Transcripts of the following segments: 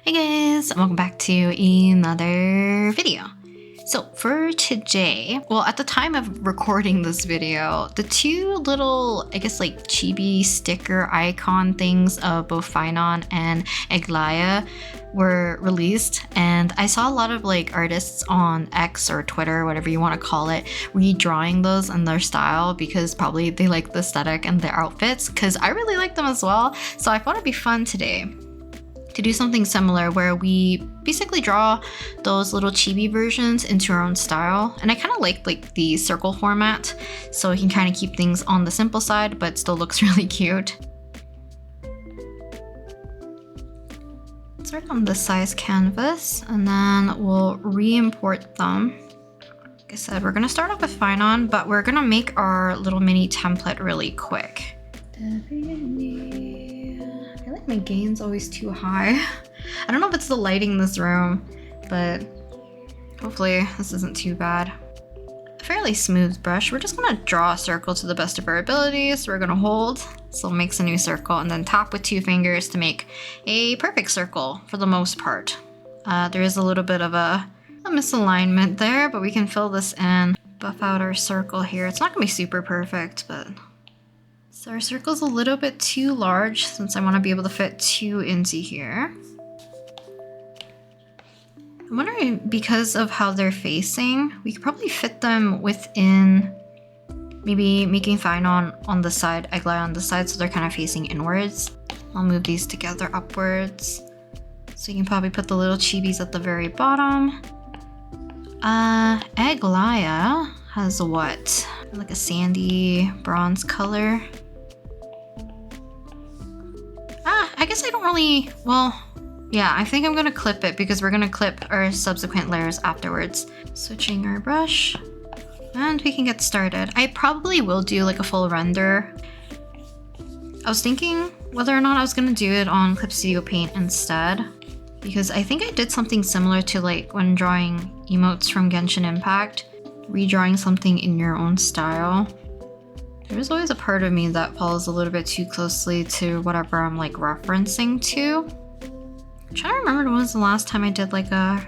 Hey guys, welcome back to another video. So for today, well, at the time of recording this video, the two little, I guess like chibi sticker icon things of both Phainon and Aglaea were released, and I saw a lot of like artists on X or Twitter, whatever you want to call it, redrawing those in their style because probably they like the aesthetic and their outfits, because I really like them as well. So I thought it'd be fun today to do something similar where we basically draw those little chibi versions into our own style. And I kind of like the circle format, so we can kind of keep things on the simple side but still looks really cute. Start on this size canvas and then we'll re-import them. Like I said, we're gonna start off with Phainon, but we're gonna make our little mini template really quick. I feel like my gain's always too high. I don't know if it's the lighting in this room, but hopefully this isn't too bad. A fairly smooth brush. We're just gonna draw a circle to the best of our abilities. We're gonna hold, so it makes a new circle, and then tap with 2 fingers to make a perfect circle for the most part. There is a little bit of a misalignment there, but we can fill this in, buff out our circle here. It's not gonna be super perfect, but so our circle's a little bit too large since I want to be able to fit 2 into here. I'm wondering, because of how they're facing, we could probably fit them within, maybe making Phainon on the side, Eglia on the side, so they're kind of facing inwards. I'll move these together upwards. So you can probably put the little chibis at the very bottom. Aglaea has what? Like a sandy bronze color. I guess I don't really, well, yeah, I think I'm gonna clip it because we're gonna clip our subsequent layers afterwards. Switching our brush, and we can get started. I probably will do like a full render. I was thinking whether or not I was gonna do it on Clip Studio Paint instead, because I think I did something similar to like when drawing emotes from Genshin Impact, redrawing something in your own style. There's always a part of me that follows a little bit too closely to whatever I'm like referencing to. I'm trying to remember when was the last time I did like a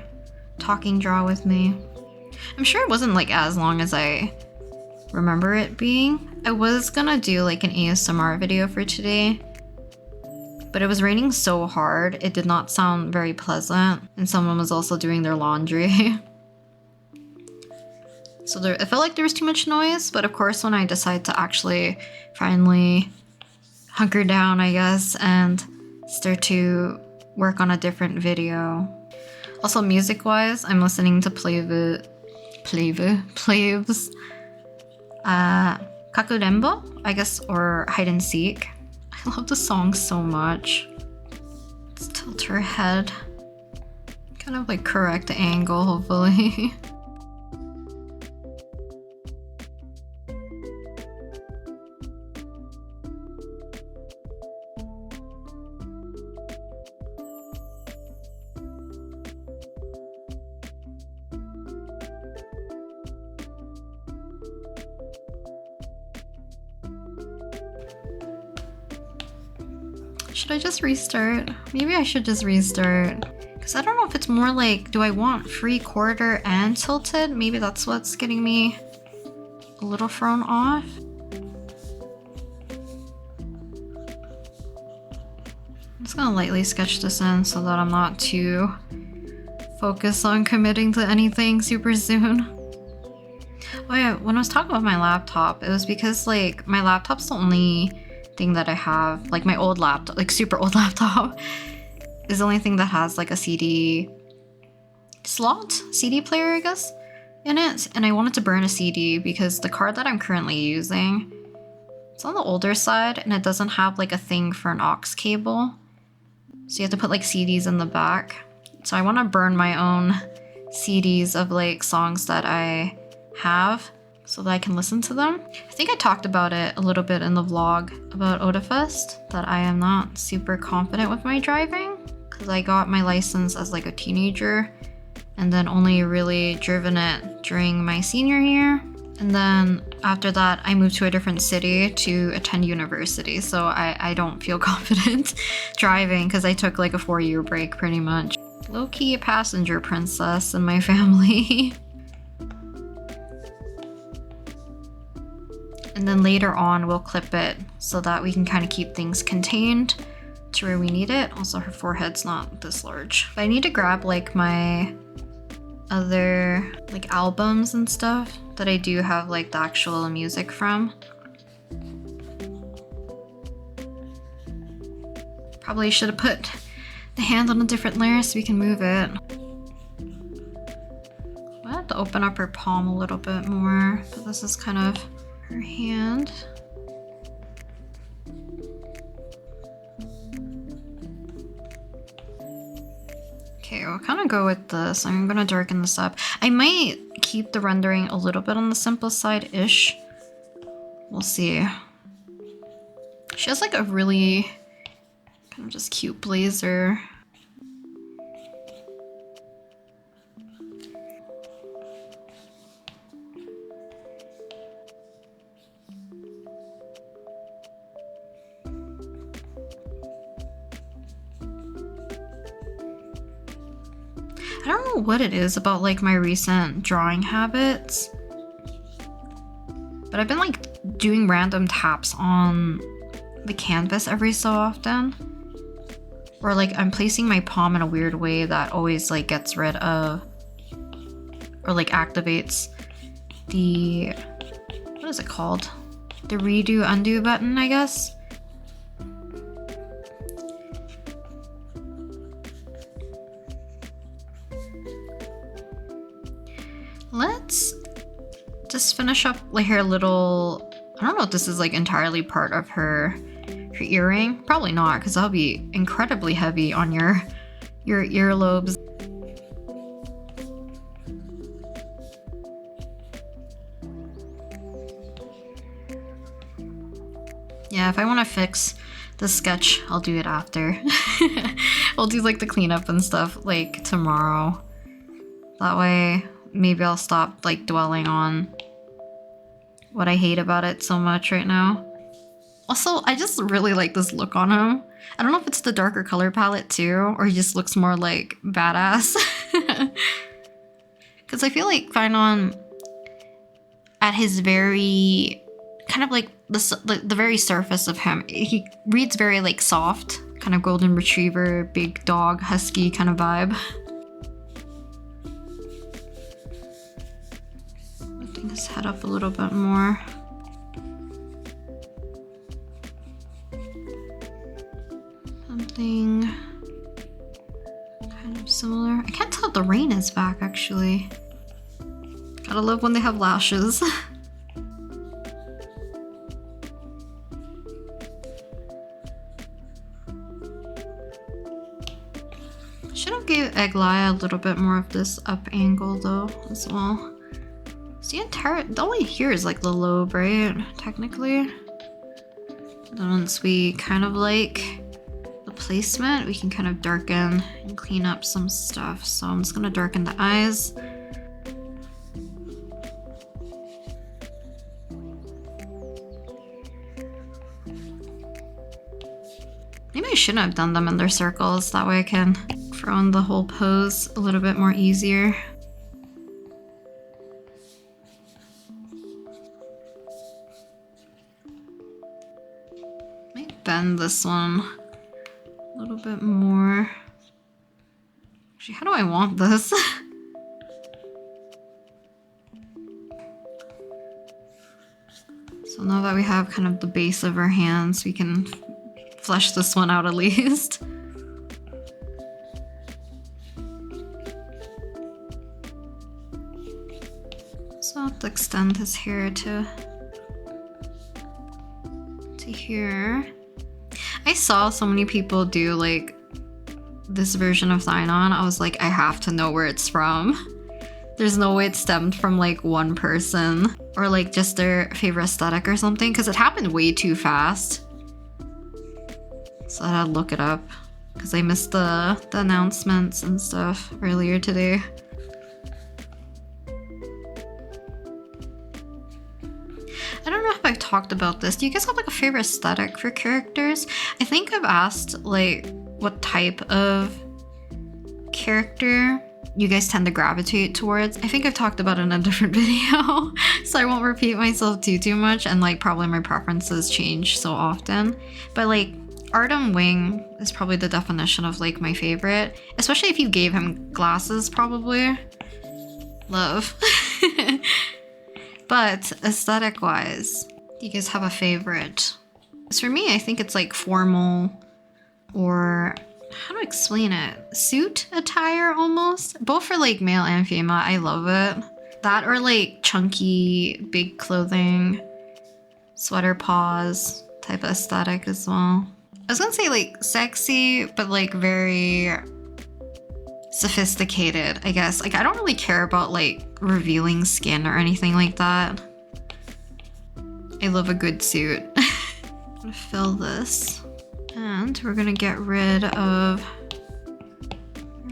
talking draw with me. I'm sure it wasn't like as long as I remember it being. I was gonna do like an ASMR video for today, but it was raining so hard it did not sound very pleasant, and someone was also doing their laundry. So it felt like there was too much noise, but of course when I decide to actually finally hunker down, I guess, and start to work on a different video. Also music-wise, I'm listening to Plave's Kakurembo, I guess, or Hide and Seek. I love the song so much. Let's tilt her head. Kind of like correct angle, hopefully. Should I just restart? Maybe I should just restart. Because I don't know if it's more like, do I want free quarter and tilted? Maybe that's what's getting me a little thrown off. I'm just gonna lightly sketch this in so that I'm not too focused on committing to anything super soon. Oh yeah, when I was talking about my laptop, it was because like my laptop's the only thing that I have, like my old laptop, like super old laptop, is the only thing that has like a CD slot, CD player, I guess, in it. And I wanted to burn a CD because the card that I'm currently using, it's on the older side and it doesn't have like a thing for an aux cable. So you have to put like CDs in the back. So I want to burn my own CDs of like songs that I have, so that I can listen to them. I think I talked about it a little bit in the vlog about Odafest, that I am not super confident with my driving because I got my license as like a teenager and then only really driven it during my senior year. And then after that, I moved to a different city to attend university. So I don't feel confident driving because I took like a 4-year break pretty much. Low-key a passenger princess in my family. And then later on, we'll clip it so that we can kind of keep things contained to where we need it. Also, her forehead's not this large. But I need to grab like my other like albums and stuff that I do have like the actual music from. Probably should have put the hand on a different layer so we can move it. I have to open up her palm a little bit more, but this is kind of her hand. Okay, we'll kind of go with this. I'm gonna darken this up. I might keep the rendering a little bit on the simple side-ish. We'll see. She has like a really kind of just cute blazer. I don't know what it is about like my recent drawing habits, but I've been like doing random taps on the canvas every so often. Or like I'm placing my palm in a weird way that always like gets rid of or like activates the, what is it called? The redo undo button, I guess. Let's just finish up like her little, I don't know if this is like entirely part of her earring. Probably not, because that'll be incredibly heavy on your earlobes. Yeah, if I want to fix the sketch, I'll do it after. I'll do like the cleanup and stuff like tomorrow. That way, maybe I'll stop like dwelling on what I hate about it so much right now. Also, I just really like this look on him. I don't know if it's the darker color palette too, or he just looks more like badass. Because I feel like Phainon, at his very, kind of like the very surface of him, he reads very like soft, kind of golden retriever, big dog, husky kind of vibe. Lifting his head up a little bit more. Something kind of similar. I can't tell if the rain is back actually. Gotta love when they have lashes. Should have gave Aglaea a little bit more of this up angle though as well. See, the only here is like the lobe, right? Technically. Then once we kind of like the placement, we can kind of darken and clean up some stuff. So I'm just gonna darken the eyes. Maybe I shouldn't have done them in their circles. That way I can throw in the whole pose a little bit more easier. Might bend this one a little bit more. Actually, how do I want this? So now that we have kind of the base of our hands, we can flesh this one out at least. So I'll have to extend his hair to here. I saw so many people do like this version of Phainon. I was like, I have to know where it's from. There's no way it stemmed from like one person or like just their favorite aesthetic or something, because it happened way too fast. So I had to look it up because I missed the announcements and stuff earlier today. talked about this. Do you guys have like a favorite aesthetic for characters? I think I've asked like what type of character you guys tend to gravitate towards. I think I've talked about it in a different video, so I won't repeat myself too much, and like probably my preferences change so often. But like Artem Wing is probably the definition of like my favorite, especially if you gave him glasses, probably. Love. But aesthetic wise, do you guys have a favorite? Because for me, I think it's like formal, or how to explain it? Suit attire almost. Both for like male and female. I love it. That or like chunky, big clothing, sweater paws type of aesthetic as well. I was gonna say like sexy, but like very sophisticated, I guess. Like I don't really care about like revealing skin or anything like that. I love a good suit. I'm gonna fill this. And we're gonna get rid of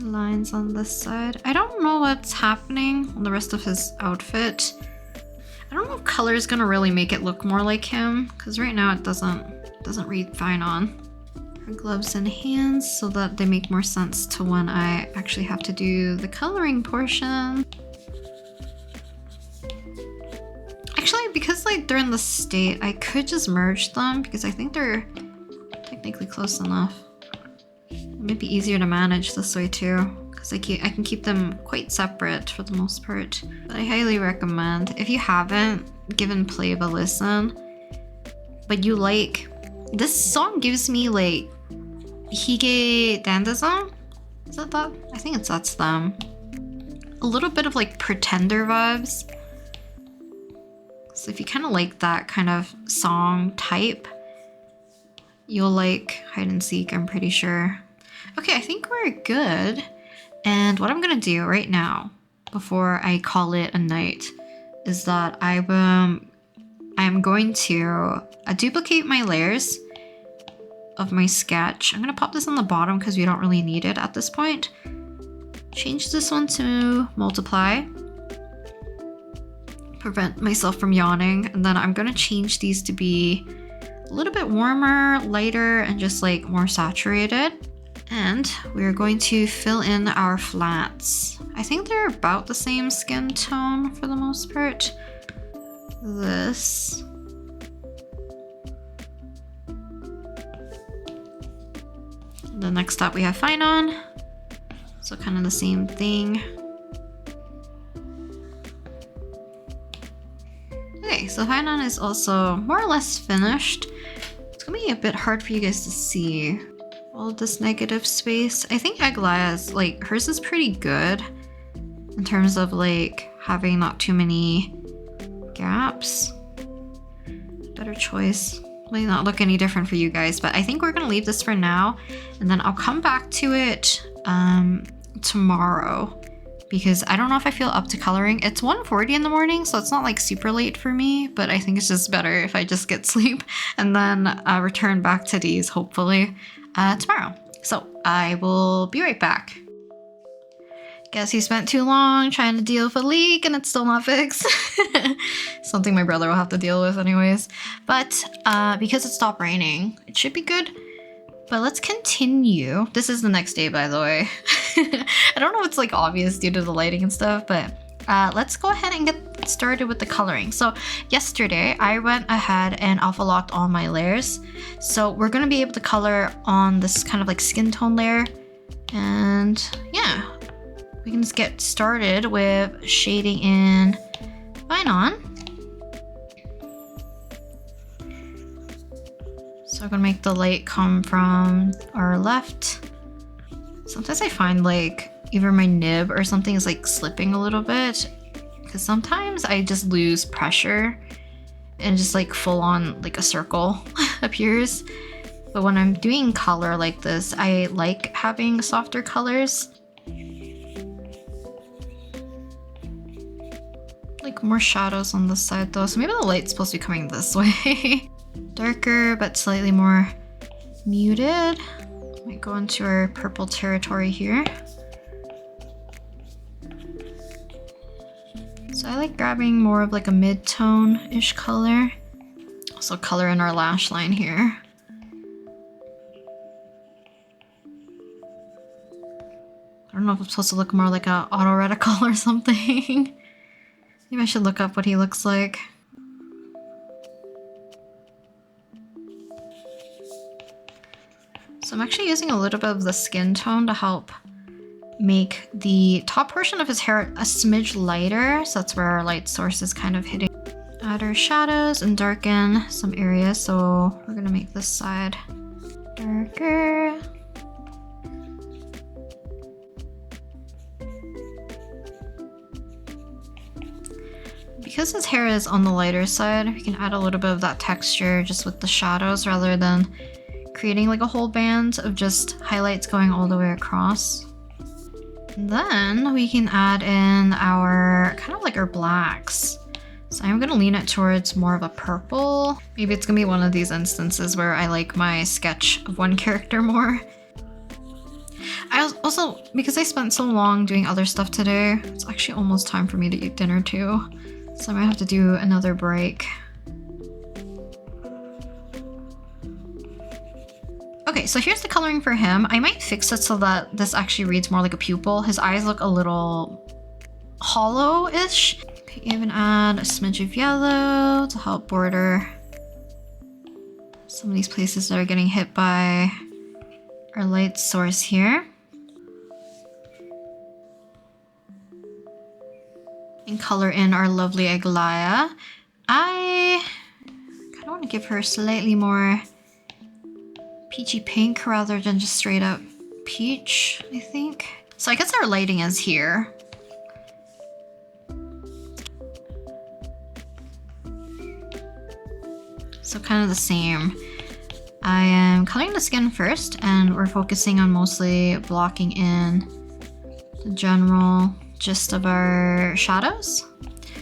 lines on this side. I don't know what's happening on the rest of his outfit. I don't know if color is gonna really make it look more like him, because right now it doesn't read Phainon. Her gloves and hands so that they make more sense to when I actually have to do the coloring portion. Actually, because like they're in the state, I could just merge them because I think they're technically close enough. It might be easier to manage this way too, because I can keep them quite separate for the most part. But I highly recommend, if you haven't given Play a listen, but you like, this song gives me like Hige Dandazon? Is that that? I think that's them. A little bit of like Pretender vibes. So if you kind of like that kind of song type, you'll like Hide and Seek, I'm pretty sure. Okay, I think we're good. And what I'm gonna do right now, before I call it a night, is that I'm going to duplicate my layers of my sketch. I'm gonna pop this on the bottom because we don't really need it at this point. Change this one to multiply. Prevent myself from yawning. And then I'm gonna change these to be a little bit warmer, lighter, and just like more saturated. And we're going to fill in our flats. I think they're about the same skin tone for the most part. This. The next up we have Phainon. So kind of the same thing. Okay, so Phainon is also more or less finished. It's gonna be a bit hard for you guys to see all of this negative space. I think Aglaea's, like, hers is pretty good in terms of like having not too many gaps. Better choice. May not look any different for you guys, but I think we're gonna leave this for now, and then I'll come back to it tomorrow, because I don't know if I feel up to coloring. It's 1:40 in the morning, so it's not like super late for me, but I think it's just better if I just get sleep and then return back to these hopefully tomorrow. So I will be right back. Guess you spent too long trying to deal with a leak and it's still not fixed. Something my brother will have to deal with anyways. But because it stopped raining, it should be good. But let's continue. This is the next day, by the way. I don't know if it's like obvious due to the lighting and stuff, but let's go ahead and get started with the coloring. So yesterday I went ahead and alpha locked all my layers. So we're gonna be able to color on this kind of like skin tone layer. And yeah, we can just get started with shading in Phainon. So I'm gonna make the light come from our left. Sometimes I find like either my nib or something is like slipping a little bit, because sometimes I just lose pressure and just like full on like a circle appears. But when I'm doing color like this, I like having softer colors. Like more shadows on this side though, so maybe the light's supposed to be coming this way. Darker but slightly more muted. Might go into our purple territory here. So I like grabbing more of like a mid-tone-ish color. Also color in our lash line here. I don't know if I'm supposed to look more like a auto reticle or something. Maybe I should look up what he looks like. So I'm actually using a little bit of the skin tone to help make the top portion of his hair a smidge lighter. So that's where our light source is kind of hitting. Add our shadows and darken some areas. So we're gonna make this side darker. Because his hair is on the lighter side, we can add a little bit of that texture just with the shadows rather than creating like a whole band of just highlights going all the way across. And then we can add in our kind of like our blacks. So I'm gonna lean it towards more of a purple. Maybe it's gonna be one of these instances where I like my sketch of one character more. I also, because I spent so long doing other stuff today, it's actually almost time for me to eat dinner too. So I might have to do another break. Okay, so here's the coloring for him. I might fix it so that this actually reads more like a pupil. His eyes look a little hollow-ish. Okay, even add a smidge of yellow to help border some of these places that are getting hit by our light source here. And color in our lovely Aglaea. I kind of want to give her slightly more peachy pink rather than just straight up peach, I think. So I guess our lighting is here. So kind of the same. I am coloring the skin first, and we're focusing on mostly blocking in the general gist of our shadows.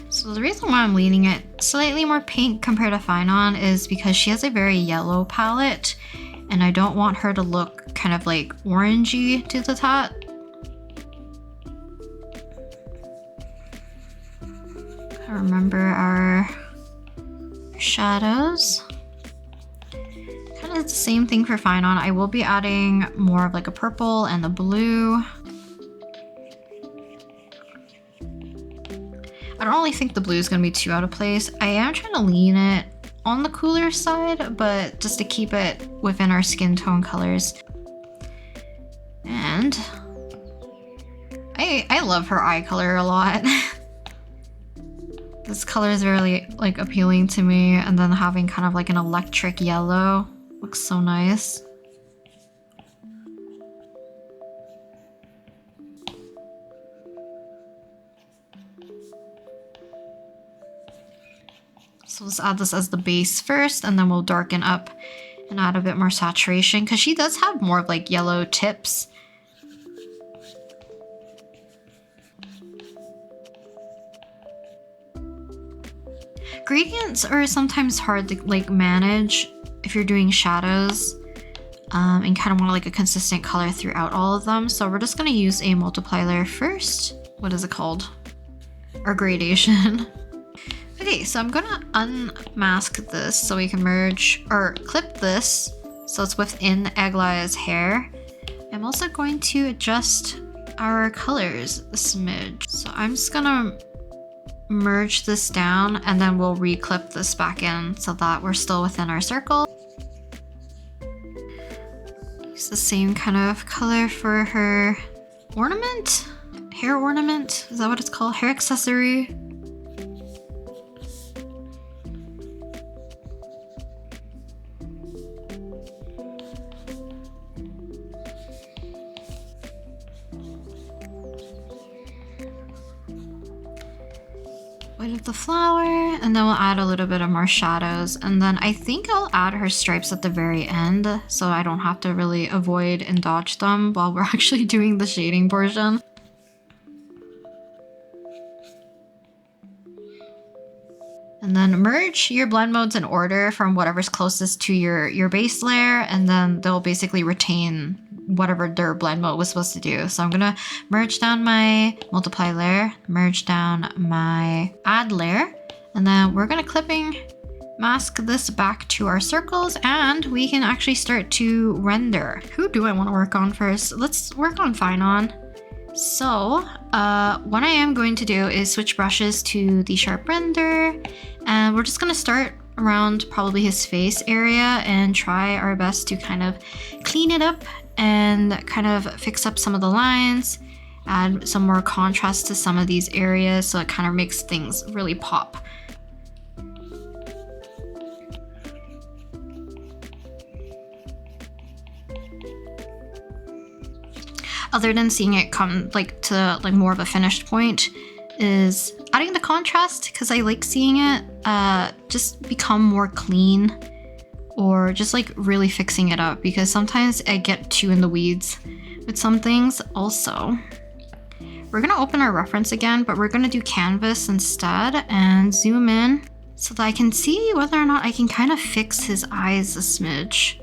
So the reason why I'm leaning it slightly more pink compared to Phainon is because she has a very yellow palette, and I don't want her to look kind of like orangey to the top. I remember our shadows. Kind of the same thing for Phainon. I will be adding more of like a purple and a blue. I don't really think the blue is going to be too out of place. I am trying to lean it on the cooler side, but just to keep it within our skin tone colors. And I love her eye color a lot. This color is really like appealing to me, and then having kind of like an electric yellow looks so nice. So let's add this as the base first, and then we'll darken up and add a bit more saturation, because she does have more of like yellow tips. Gradients are sometimes hard to like manage if you're doing shadows and kind of want like a consistent color throughout all of them. So we're just going to use a multiply layer first. What is it called? Or gradation. Okay, so I'm gonna unmask this so we can merge or clip this so it's within Aglaea's hair. I'm also going to adjust our colors a smidge. So I'm just gonna merge this down, and then we'll re-clip this back in so that we're still within our circle. Use the same kind of color for her ornament? Hair ornament? Is that what it's called? Hair accessory? White of the flower, and then we'll add a little bit of more shadows, and then I think I'll add her stripes at the very end so I don't have to really avoid and dodge them while we're actually doing the shading portion. And then merge your blend modes in order from whatever's closest to your base layer, and then they'll basically retain whatever their blend mode was supposed to do. So I'm gonna merge down my multiply layer, merge down my add layer, and then we're gonna mask this back to our circles and we can actually start to render. Who do I want to work on first? Let's work on Phainon. So what I am going to do is switch brushes to the sharp render, and we're just going to start around probably his face area and try our best to kind of clean it up and kind of fix up some of the lines, add some more contrast to some of these areas so it kind of makes things really pop. Other than seeing it come like to like more of a finished point, is adding the contrast, because I like seeing it just become more clean, or just like really fixing it up, because sometimes I get too in the weeds with some things. Also, we're gonna open our reference again, but we're gonna do canvas instead and zoom in so that I can see whether or not I can kind of fix his eyes a smidge.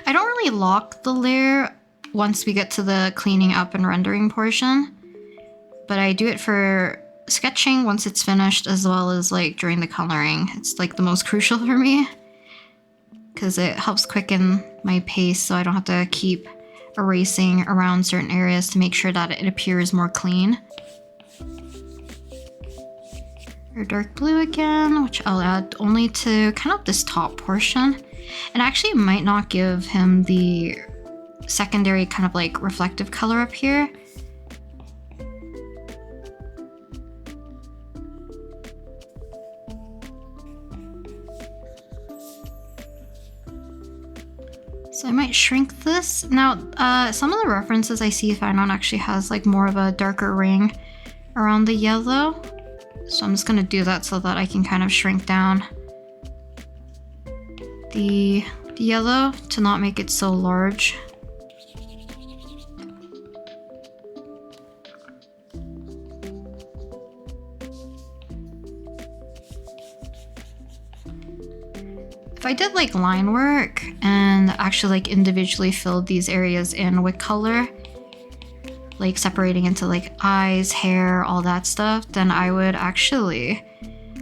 I don't really lock the layer once we get to the cleaning up and rendering portion, but I do it for sketching once it's finished, as well as like during the coloring. It's like the most crucial for me because it helps quicken my pace, so I don't have to keep erasing around certain areas to make sure that it appears more clean. Our dark blue again, which I'll add only to kind of this top portion. It actually might not give him the secondary kind of like reflective color up here. So I might shrink this. Now, some of the references I see Phainon actually has like more of a darker ring around the yellow. So I'm just gonna do that so that I can kind of shrink down the yellow to not make it so large. If I did like line work and actually like individually filled these areas in with color, like separating into like eyes, hair, all that stuff, then I would actually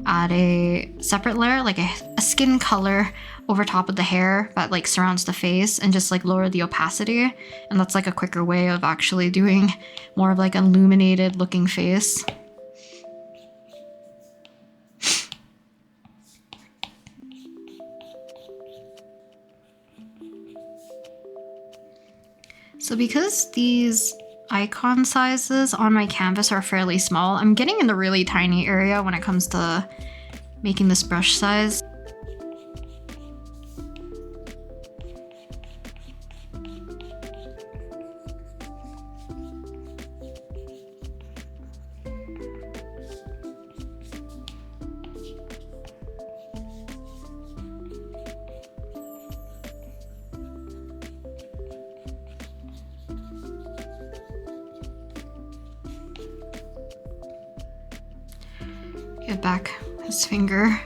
add a separate layer, like a skin color over top of the hair that like surrounds the face, and just like lower the opacity. And that's like a quicker way of actually doing more of like an illuminated looking face. So because these icon sizes on my canvas are fairly small, I'm getting in the really tiny area when it comes to making this brush size. Get back his finger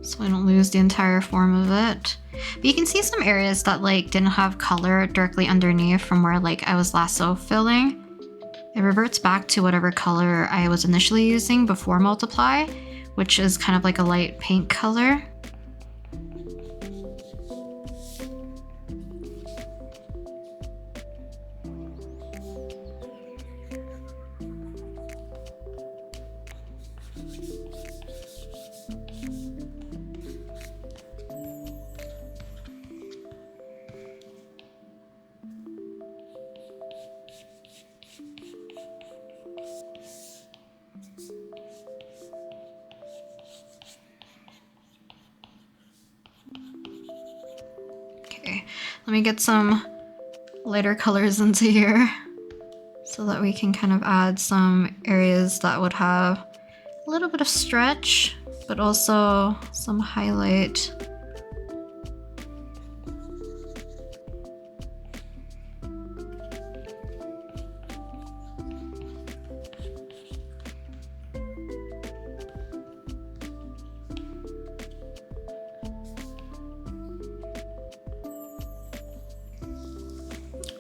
so I don't lose the entire form of it. But you can see some areas that like didn't have color directly underneath from where like I was lasso filling. It reverts back to whatever color I was initially using before multiply, which is kind of like a light pink color. Let me get some lighter colors into here so that we can kind of add some areas that would have a little bit of stretch, but also some highlight.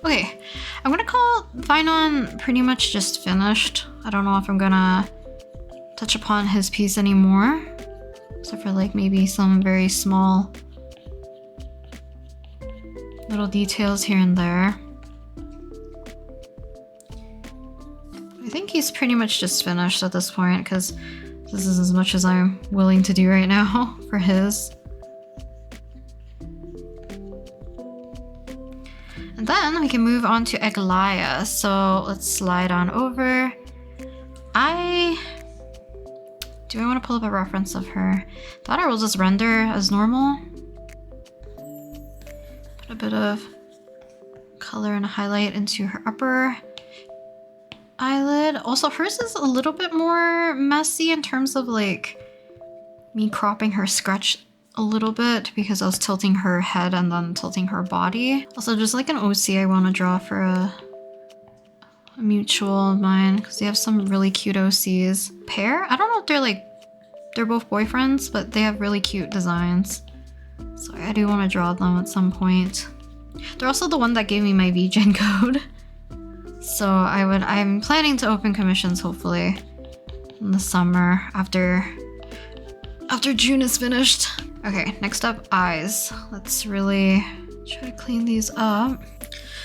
Okay, I'm gonna call Phainon pretty much just finished. I don't know if I'm gonna touch upon his piece anymore, except for like maybe some very small little details here and there. I think he's pretty much just finished at this point because this is as much as I'm willing to do right now for his. And then we can move on to Aglaea. So let's slide on over. Do I want to pull up a reference of her? Thought I will just render as normal. Put a bit of color and highlight into her upper eyelid. Also, hers is a little bit more messy in terms of like me cropping her scratch a little bit because I was tilting her head and then tilting her body. Also, just like an OC I want to draw for a mutual of mine because they have some really cute OCs. Pair? I don't know if they're both boyfriends, but they have really cute designs. So I do want to draw them at some point. They're also the one that gave me my VGen code. So I'm planning to open commissions hopefully in the summer after June is finished. Okay, next up, eyes. Let's really try to clean these up.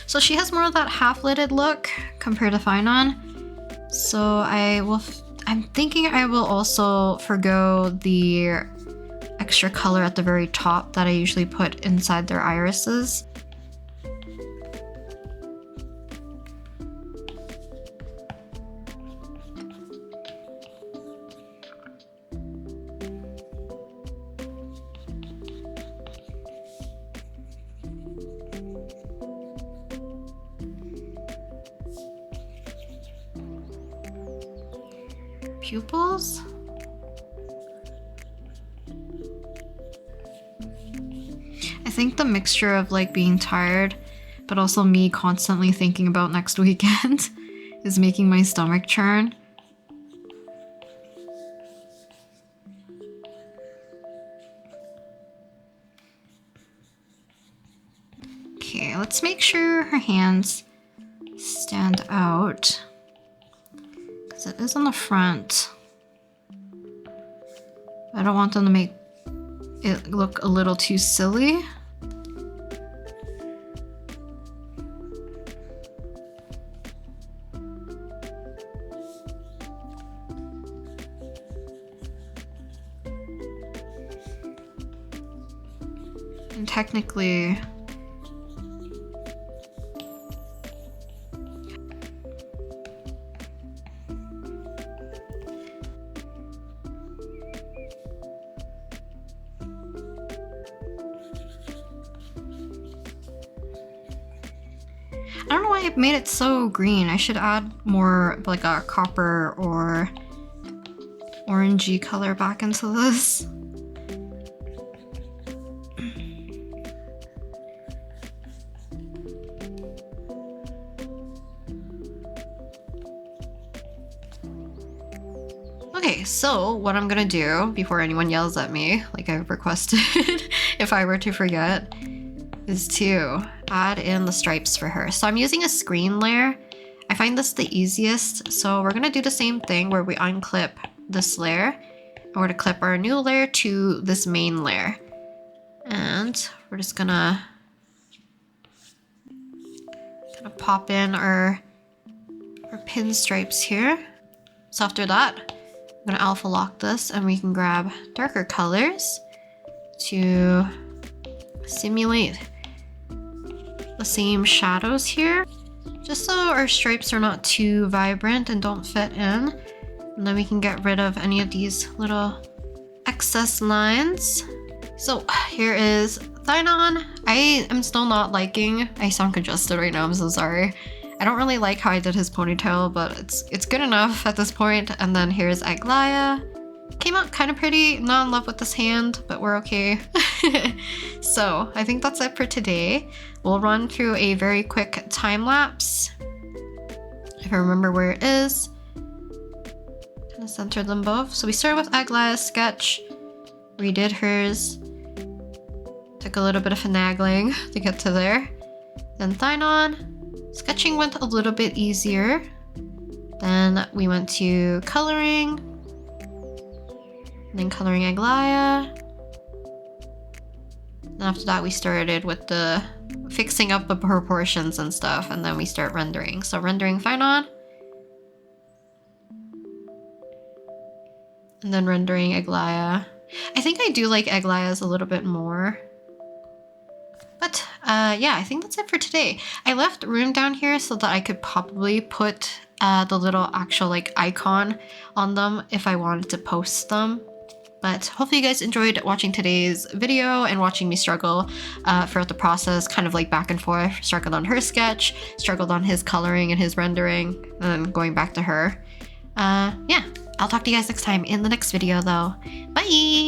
So she has more of that half-lidded look compared to Phainon. So I'm thinking I will also forgo the extra color at the very top that I usually put inside their irises. Pupils? I think the mixture of like being tired, but also me constantly thinking about next weekend is making my stomach churn. Okay, let's make sure her hands stand out. It is on the front. I don't want them to make it look a little too silly. And technically, I don't know why I made it so green. I should add more like a copper or orangey color back into this. Okay, so what I'm gonna do before anyone yells at me, like I've requested, if I were to forget, is to add in the stripes for her. So I'm using a screen layer. I find this the easiest. So we're gonna do the same thing where we unclip this layer. And we're gonna clip our new layer to this main layer. And we're just gonna kind of pop in our pinstripes here. So after that, I'm gonna alpha lock this and we can grab darker colors to simulate the same shadows here, just so our stripes are not too vibrant and don't fit in. And then we can get rid of any of these little excess lines. So here is Phainon. I am still not liking, I sound congested right now, I'm so sorry. I don't really like how I did his ponytail, but it's good enough at this point. And then here's Aglaea. Came out kind of pretty, not in love with this hand, but we're okay. So I think that's it for today. We'll run through a very quick time lapse. If I remember where it is. Kind of center them both. So we started with Aglaea's sketch, redid hers. Took a little bit of finagling to get to there. Then Phainon. Sketching went a little bit easier Then we went to coloring, then coloring Aglaea. And after that, we started with the fixing up the proportions and stuff, and then we start rendering. So rendering Phainon, and then rendering Aglaea. I think I do like Aglaea's a little bit more. But yeah, I think that's it for today. I left room down here so that I could probably put the little actual like icon on them if I wanted to post them. But hopefully you guys enjoyed watching today's video and watching me struggle throughout the process, kind of like back and forth. Struggled on her sketch, struggled on his coloring and his rendering, and then going back to her. Yeah, I'll talk to you guys next time in the next video though. Bye!